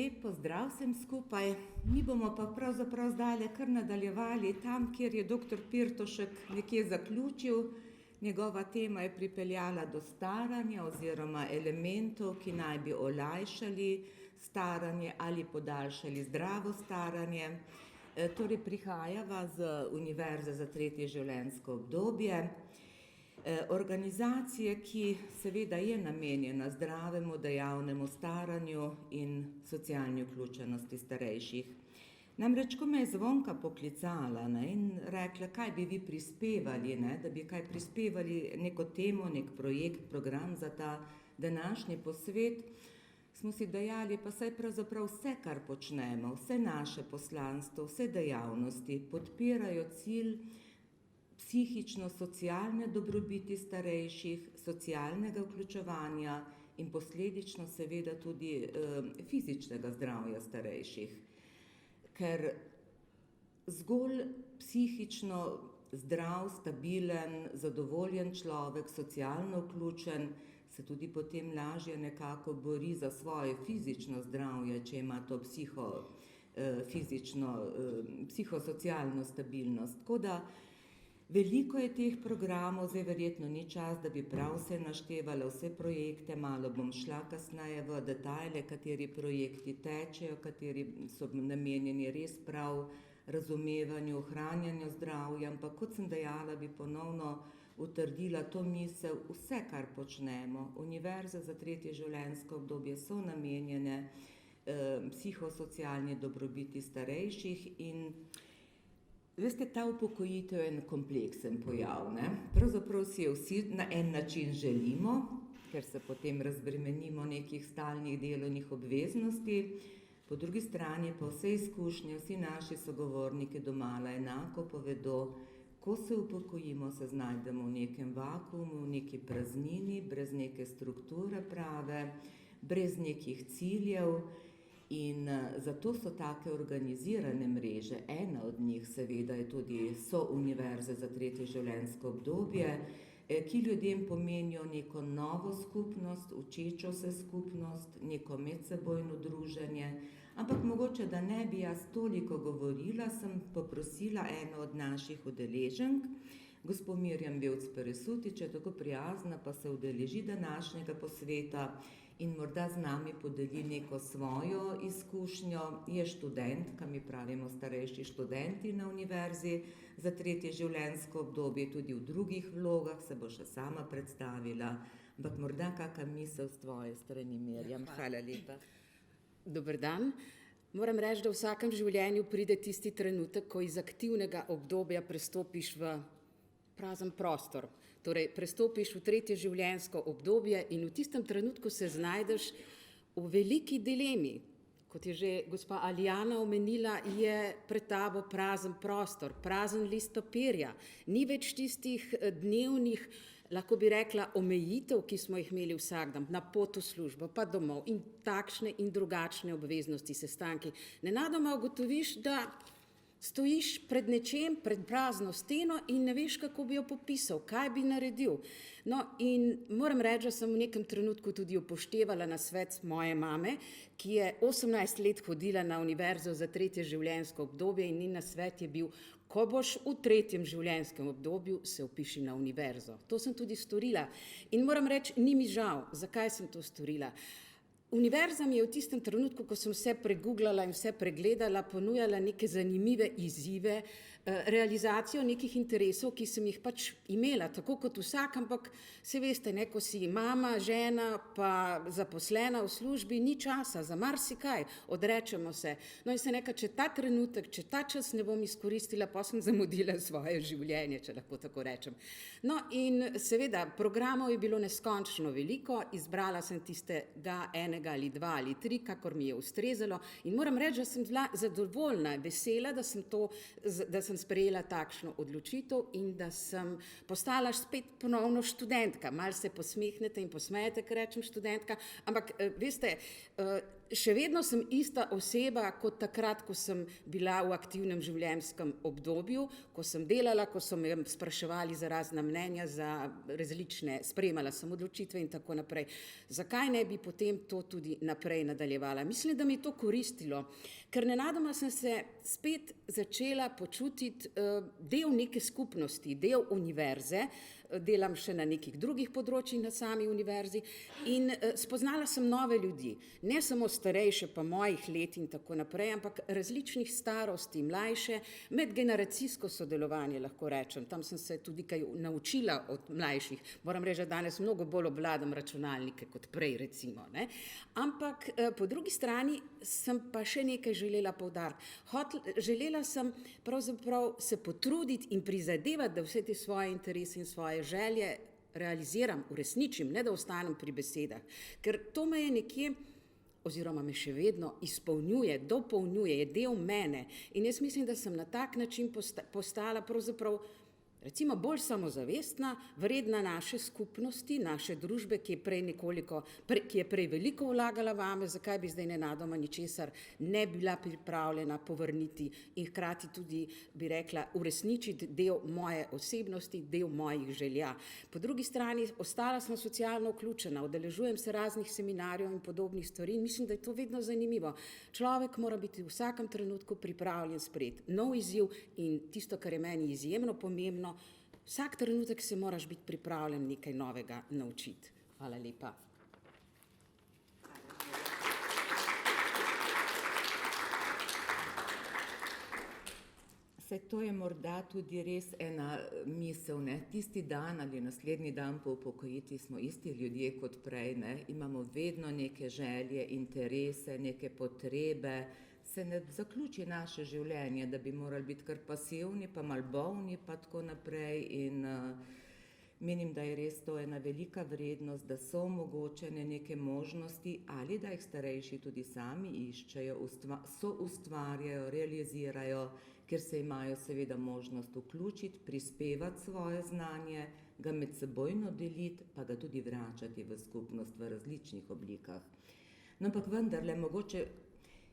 lep pozdrav vsem skupaj. Mi bomo pa pravzaprav zdaj kar nadaljevali tam, kjer je dr. Pirtošek nekje zaključil. Njegova tema je pripeljala do staranja oziroma elementov, ki naj bi olajšali staranje ali podaljšali zdravo staranje. Torej prihajava z Univerze za tretje življenjsko obdobje. Organizacije, ki seveda je namenjena zdravemu, dejavnemu staranju in socialni vključenosti starejših. Namreč, ko me je Zvonka poklicala in rekla, kaj bi vi prispevali, da bi kaj prispevali neko temo, nek projekt, program za ta današnji posvet, smo si dejali, pa saj pravzaprav vse, kar počnemo, vse naše poslanstvo, vse dejavnosti podpirajo cilj psihično-socialne dobrobiti starejših, socialnega vključevanja in posledično seveda tudi fizičnega zdravja starejših. Ker zgolj psihično zdrav, stabilen, zadovoljen človek, socialno vključen, se tudi potem lažje nekako bori za svoje fizično zdravje, če ima to psihosocialno stabilnost. Tako da veliko je teh programov, zdaj verjetno ni čas, da bi prav vse naštevala, vse projekte, malo bom šla kasneje v detajle, kateri projekti tečejo, kateri so namenjeni res prav razumevanju, ohranjanju zdravja, ampak kot sem dejala, bi ponovno utrdila to misel, vse, kar počnemo. Univerze za tretje življenjsko obdobje so namenjene psihosocialni dobrobiti starejših in veste, ta upokojitev je en kompleksen pojav. Pravzaprav si jo vsi na en način želimo, ker se potem razbremenimo nekih stalnih delovnih obveznosti, po drugi strani pa vse izkušnje, vsi naši sogovorniki domala enako povedo, ko se upokojimo, se znajdemo v nekem vakuumu, v neki praznini, brez neke strukture prave, brez nekih ciljev. In zato so take organizirane mreže, ena od njih seveda je tudi so Univerze za tretje življenjsko obdobje, ki ljudem pomenijo neko novo skupnost, učečo se skupnost, neko medsebojno druženje. Ampak mogoče, da ne bi jaz toliko govorila, sem poprosila eno od naših udeleženk, gospo Mirjam Bevc-Peresutič, je tako prijazna, pa se udeleži današnjega posveta in morda z nami podeli neko svojo izkušnjo. Je študentka, mi pravimo starejši študenti na Univerzi za tretje življenjsko obdobje, tudi v drugih vlogah, se bo še sama predstavila, ampak morda kakšna misel s tvoje strani, Mirjam. Hvala lepa. Dober dan. Moram reči, da v vsakem življenju pride tisti trenutek, ko iz aktivnega obdobja prestopiš v prazen prostor. Torej, prestopiš v tretje življenjsko obdobje in v tistem trenutku se znajdeš v veliki dilemi. Kot je že gospa Alijana omenila, je pred tabo prazen prostor, prazen list papirja. Ni več tistih dnevnih, lahko bi rekla, omejitev, ki smo jih imeli vsak dan, na pot v službo, pa domov in takšne in drugačne obveznosti, sestanki. Nenadoma ugotoviš, da stojiš pred nečem, pred prazno steno in ne veš, kako bi jo popisal, kaj bi naredil. No, in moram reči, da sem v nekem trenutku tudi upoštevala nasvet moje mame, ki je 18 let hodila na Univerzo za tretje življenjsko obdobje in njen nasvet je bil, ko boš v tretjem življenjskem obdobju, se vpiši na univerzo. To sem tudi storila. In moram reči, ni mi žal, zakaj sem to storila. Univerza mi je v tistem trenutku, ko sem vse pregooglala in vse pregledala, ponujala neke zanimive izzive, realizacijo nekih interesov, ki sem jih pač imela, tako kot vsak, ampak se veste, ko si mama, žena, pa zaposlena v službi, ni časa za marsikaj, odrečemo se. No in se če ta trenutek, če ta čas ne bom izkoristila, pa sem zamudila svoje življenje, če lahko tako rečem. No in seveda, programov je bilo neskončno veliko, izbrala sem tistega enega ali dva ali tri, kakor mi je ustrezalo in moram reči, da sem bila zadovoljna, vesela, da sem sprejela takšno odločitev in da sem postala spet ponovno študentka. Malo se posmehnete in posmejete, ker rečem študentka, ampak veste, Še vedno sem ista oseba kot takrat, ko sem bila v aktivnem življenjskem obdobju, ko sem delala, ko so me spraševali za razna mnenja, za različne, sprejemala sem odločitve in tako naprej. Zakaj ne bi potem to tudi naprej nadaljevala? Mislim, da mi je to koristilo, ker nenadoma sem se spet začela počutiti del neke skupnosti, del univerze, delam še na nekih drugih področjih na sami univerzi in spoznala sem nove ljudi, ne samo starejše pa mojih let in tako naprej, ampak različnih starosti, mlajše, medgeneracijsko sodelovanje lahko rečem, tam sem se tudi kaj naučila od mlajših, moram reči, da danes mnogo bolj obvladam računalnike kot prej recimo, ne? Ampak po drugi strani sem pa še nekaj želela poudariti. Želela sem pravzaprav se potruditi in prizadevati, da vse te svoje interese in svoje želje realiziram, uresničim, ne da ostanem pri besedah, ker to me je nekje, oziroma me še vedno izpolnjuje, dopolnjuje, je del mene in jaz mislim, da sem na tak način postala pravzaprav recimo bolj samozavestna, vredna naše skupnosti, naše družbe, ki je prej veliko vlagala vame, zakaj bi zdaj nenadoma ničesar ne bila pripravljena povrniti in hkrati tudi, bi rekla, uresničiti del moje osebnosti, del mojih želja. Po drugi strani, ostala sem socialno vključena, udeležujem se raznih seminarjev in podobnih stvari in mislim, da je to vedno zanimivo. Človek mora biti v vsakem trenutku pripravljen sprejeti nov izziv in tisto, kar je meni izjemno pomembno, vsak trenutek se moraš biti pripravljen nekaj novega naučiti. Hvala lepa. Saj to je morda tudi res ena misel, ne? Tisti dan ali naslednji dan po upokojitvi smo isti ljudje kot prej, ne? Imamo vedno neke želje, interese, neke potrebe, se ne zaključi naše življenje, da bi morali biti kar pasivni, pa malo bolni, pa tako naprej in menim, da je res to ena velika vrednost, da so omogočene neke možnosti ali da jih starejši tudi sami iščejo, ustvarjajo, realizirajo, ker se imajo seveda možnost vključiti, prispevati svoje znanje, ga medsebojno deliti, pa ga tudi vračati v skupnost v različnih oblikah. No, ampak vendarle, mogoče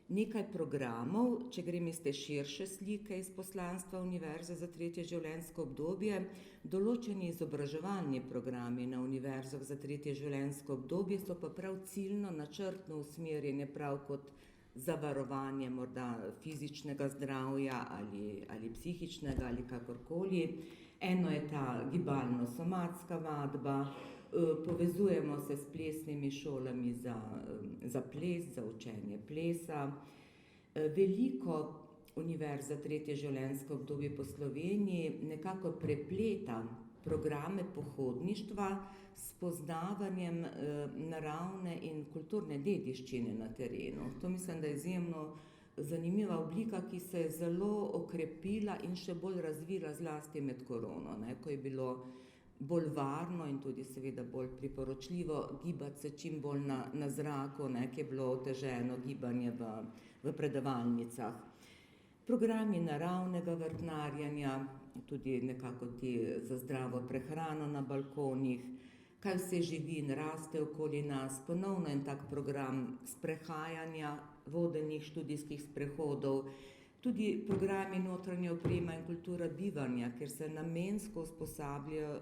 nekaj programov, če grem iz te širše slike iz poslanstva Univerze za tretje življenjsko obdobje, določeni izobraževalni programi na univerzah za tretje življenjsko obdobje so pa prav ciljno, načrtno usmerjene prav kot zavarovanje morda fizičnega zdravja ali psihičnega ali kakorkoli. Eno je ta gibalno-somatska vadba, povezujemo se s plesnimi šolami za ples, za učenje plesa. Veliko univerz za tretje življenjsko obdobje po Sloveniji nekako prepleta programe pohodništva s poznavanjem naravne in kulturne dediščine na terenu. To mislim, da je izjemno zanimiva oblika, ki se je zelo okrepila in še bolj razvila zlasti med korono, ne, ko je bilo bolj varno in tudi seveda bolj priporočljivo gibati se čim bolj na zraku, ne, ki je bilo oteženo gibanje v predavalnicah. Programi naravnega vrtnarjenja, tudi nekako ti za zdravo prehrano na balkonih, kaj vse živi in raste okoli nas, ponovno en tak program sprehajanja, vodenih študijskih sprehodov, tudi programi notranje oprema in kultura bivanja, kjer se namensko usposabljajo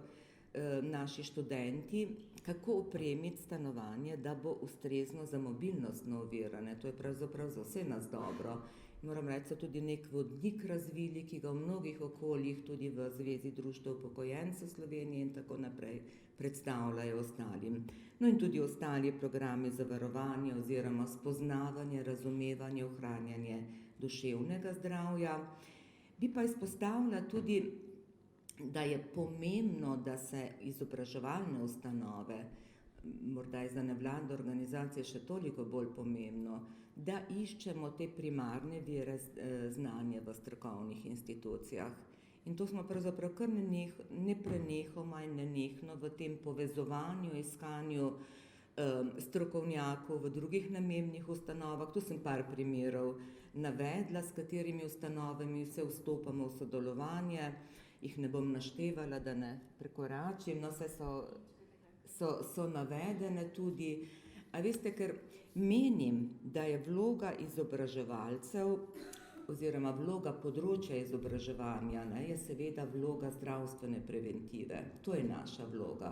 naši študenti, kako opremiti stanovanje, da bo ustrezno za mobilnost ovirane. To je pravzaprav za vse nas dobro. Moram reči, so tudi nek vodnik razvili, ki ga v mnogih okoljih, tudi v Zvezi društev upokojencev Slovenije in tako naprej, predstavljajo ostalim. No in tudi ostali programi za varovanje oziroma spoznavanje, razumevanje, ohranjanje duševnega zdravja. Bi pa izpostavila tudi, da je pomembno, da se izobraževalne ustanove, morda je za nevladne organizacije še toliko bolj pomembno, da iščemo te primarne vire znanja v strokovnih institucijah. In to smo pravzaprav kar neprenehoma in nenehno v tem povezovanju, iskanju strokovnjakov v drugih namembnih ustanovah. Tu sem par primerov navedla, s katerimi ustanovami vse vstopamo v sodelovanje. Jih ne bom naštevala, da ne prekoračim, no vse so navedene tudi. A veste, ker Menim, da je vloga izobraževalcev oziroma vloga področja izobraževanja, je seveda vloga zdravstvene preventive. To je naša vloga,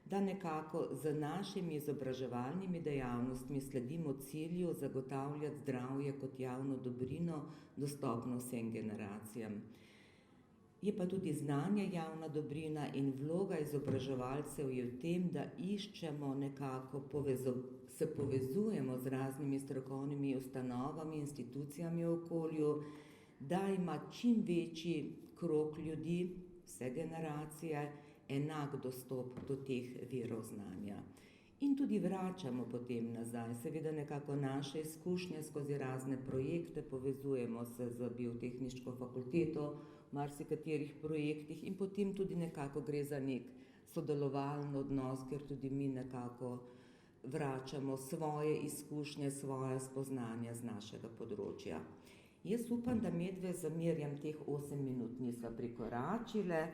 da nekako z našimi izobraževalnimi dejavnostmi sledimo cilju zagotavljati zdravje kot javno dobrino, dostopno vsem generacijam. Je pa tudi znanje javna dobrina in vloga izobraževalcev je v tem, da iščemo nekako se povezujemo z raznimi strokovnimi ustanovami, institucijami v okolju, da ima čim večji krog ljudi, vse generacije, enak dostop do teh virov znanja. In tudi vračamo potem nazaj, seveda nekako naše izkušnje skozi razne projekte, povezujemo se z biotehniško fakulteto, v marsikaterih projektih in potem tudi nekako gre za nek sodelovalen odnos, ker tudi mi nekako vračamo svoje izkušnje, svoje spoznanja z našega področja. Jaz upam, da medve z Mirjam teh 8 minut nisva prekoračile,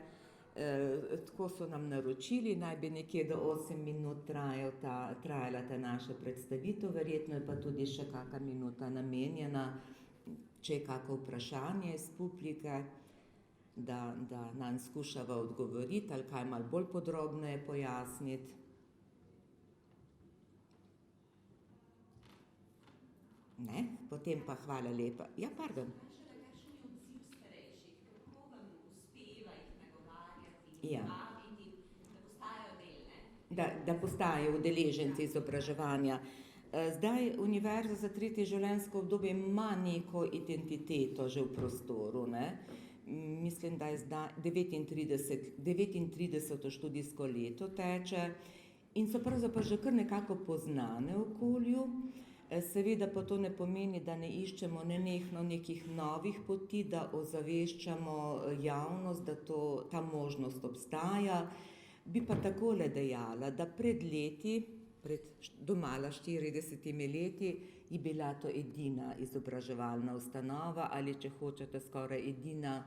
tako so nam naročili, naj bi nekje do 8 minut trajala ta naša predstavitev, verjetno je pa tudi še kakšna minuta namenjena, če je kakšno vprašanje iz publike, da nam skušava odgovoriti ali kaj malo bolj podrobneje pojasniti. Ne? Potem pa hvala lepa. Ja, pardon. Ja. Da postajajo udeleženci izobraževanja. Zdaj Univerza za tretje življenjsko obdobje ima neko identiteto že v prostoru, ne? Mislim, da je zdaj 39. študijsko leto teče in so pravzaprav že kar nekako poznane v okolju. Seveda pa to ne pomeni, da ne iščemo nenehno nekih novih poti, da ozaveščamo javnost, da ta možnost obstaja. Bi pa takole dejala, da pred leti, domala 40 leti, je bila to edina izobraževalna ustanova ali, če hočete, skoraj edina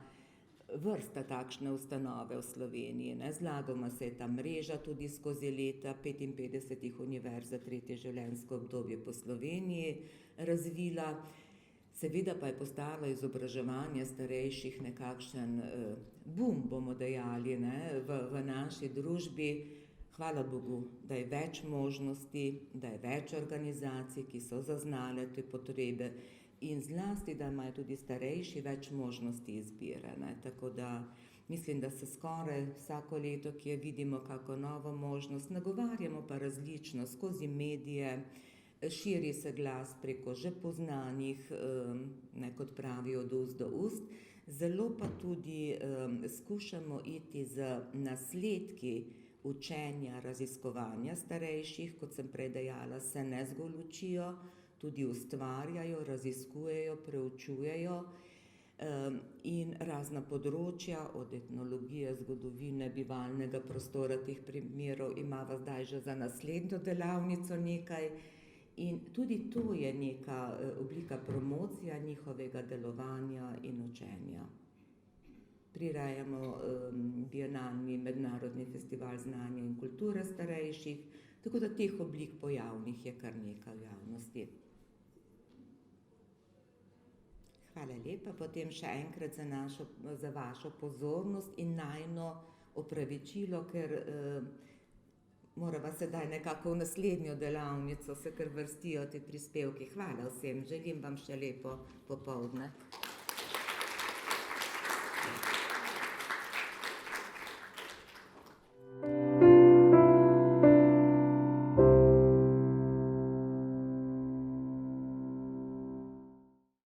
vrsta takšne ustanove v Sloveniji. Zlagoma se je ta mreža tudi skozi leta 55 univerz za tretje življenjsko obdobje po Sloveniji razvila. Seveda pa je postalo izobraževanje starejših nekakšen boom, bomo dejali, v naši družbi. Hvala Bogu, da je več možnosti, da je več organizacij, ki so zaznale te potrebe in zlasti, da imajo tudi starejši več možnosti izbire. Tako da mislim, da se skoraj vsako leto, ki je vidimo kako novo možnost, nagovarjamo pa različno skozi medije, širi se glas preko že poznanih, kot pravijo, od ust do ust. Zelo pa tudi skušamo iti z nasledki učenja, raziskovanja starejših, kot sem prej dejala, se ne zgolj učijo, tudi ustvarjajo, raziskujejo, preučujejo in razna področja, od etnologije, zgodovine, bivalnega prostora, teh primerov imava zdaj že za naslednjo delavnico nekaj. In tudi to je neka oblika promocija njihovega delovanja in učenja. Prirejamo bienalni mednarodni festival znanja in kulture starejših, tako da teh oblik pojavnih je kar nekaj v javnosti. Hvala lepa, potem še enkrat za vašo pozornost in najino opravičilo, ker morava sedaj nekako v naslednjo delavnico se kar vrstijo te prispevki. Hvala vsem, želim vam še lepo popoldne.